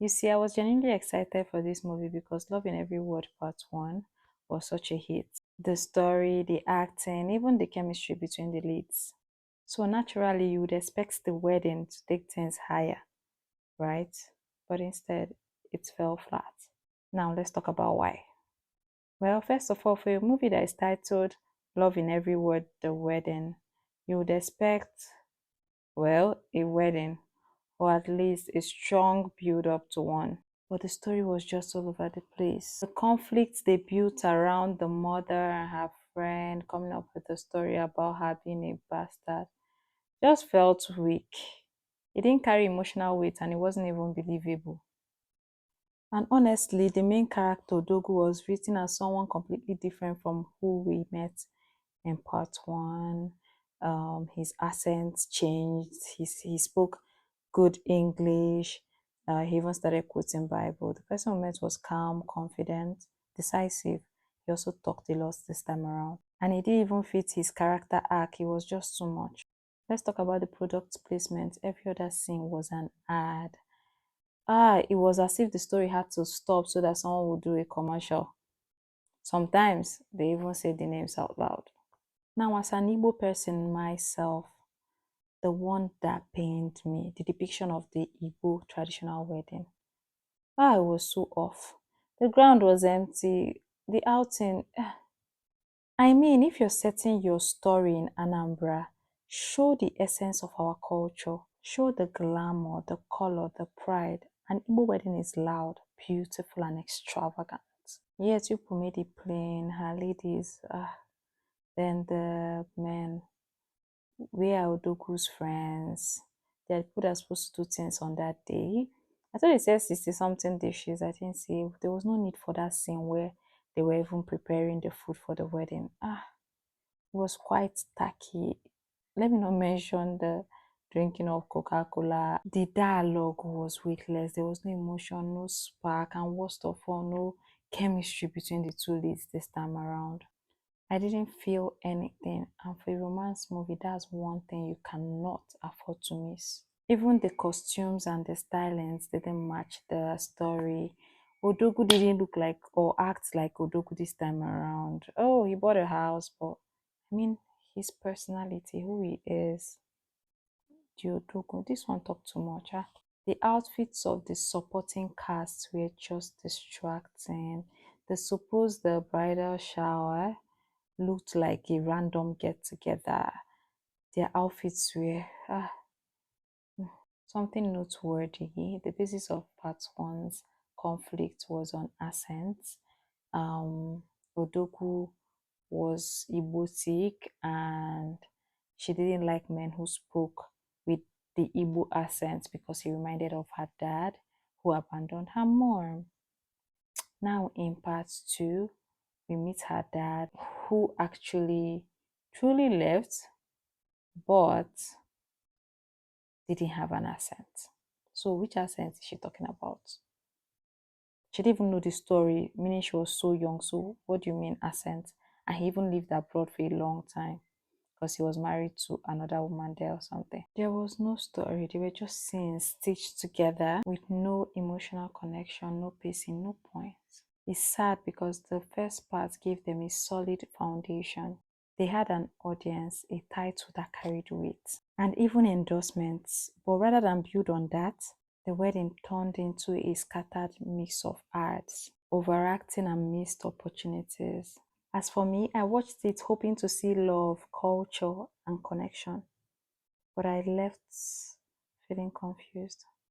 You see, I was genuinely excited for this movie because Love in Every Word Part 1 was such a hit. The story, the acting, even the chemistry between the leads. So naturally, you would expect the wedding to take things higher, right? But instead, it fell flat. Now, let's talk about why. Well, first of all, for a movie that is titled Love in Every Word, The Wedding, you would expect, well, a wedding, or at least a strong build up to one. But the story was just all over the place. The conflicts they built around the mother and her friend coming up with a story about her being a bastard just felt weak. It didn't carry emotional weight and it wasn't even believable. And honestly, the main character, Dogu, was written as someone completely different from who we met in part one. His accent changed. He spoke good English. He even started quoting Bible. The person we met was calm, confident, decisive. He also talked a lot this time around. And he didn't even fit his character arc. It was just too much. Let's talk about the product placement. Every other scene was an ad. It was as if the story had to stop so that someone would do a commercial. Sometimes they even say the names out loud. Now, as an Igbo person myself, the one that pained me, the depiction of the Igbo traditional wedding, it was so off. The ground was empty. The outing, I mean, if you're setting your story in Anambra, show the essence of our culture, show the glamour, the color, the pride. An Igbo wedding is loud, beautiful, and extravagant. Yet people made it plain, her ladies, then the men. Where are Odogu's friends? There are people that are supposed to do things on that day. I thought it said 60 something dishes. I didn't see. There was no need for that scene where they were even preparing the food for the wedding. It was quite tacky. Let me not mention the drinking of Coca-Cola. The dialogue was weightless. There was no emotion, no spark, and worst of all, no chemistry between the two leads this time around. I didn't feel anything, and for a romance movie, that's one thing you cannot afford to miss. Even the costumes and the stylings didn't match the story. Odogu didn't look like or act like Odogu this time around. Oh, he bought a house, but I mean, his personality, who he is, the Odogu, this one talked too much. The outfits of the supporting cast were just distracting. The supposed the bridal shower looked like a random get together. Their outfits were something noteworthy. The basis of part one's conflict was on accent. Odoku was Igbotic and she didn't like men who spoke with the Igbo accent because he reminded of her dad who abandoned her mom. Now in part two, we meet her dad who actually truly left but didn't have an accent. So which accent is she talking about? She didn't even know the story, meaning she was so young. So what do you mean accent? And he even lived abroad for a long time because he was married to another woman there or something. There was no story. They were just scenes stitched together with no emotional connection, no pacing, no point. It's sad because the first part gave them a solid foundation. They had an audience, a title that carried weight, and even endorsements. But rather than build on that, the wedding turned into a scattered mix of ads, overacting, and missed opportunities. As for me, I watched it hoping to see love, culture, and connection, but I left feeling confused.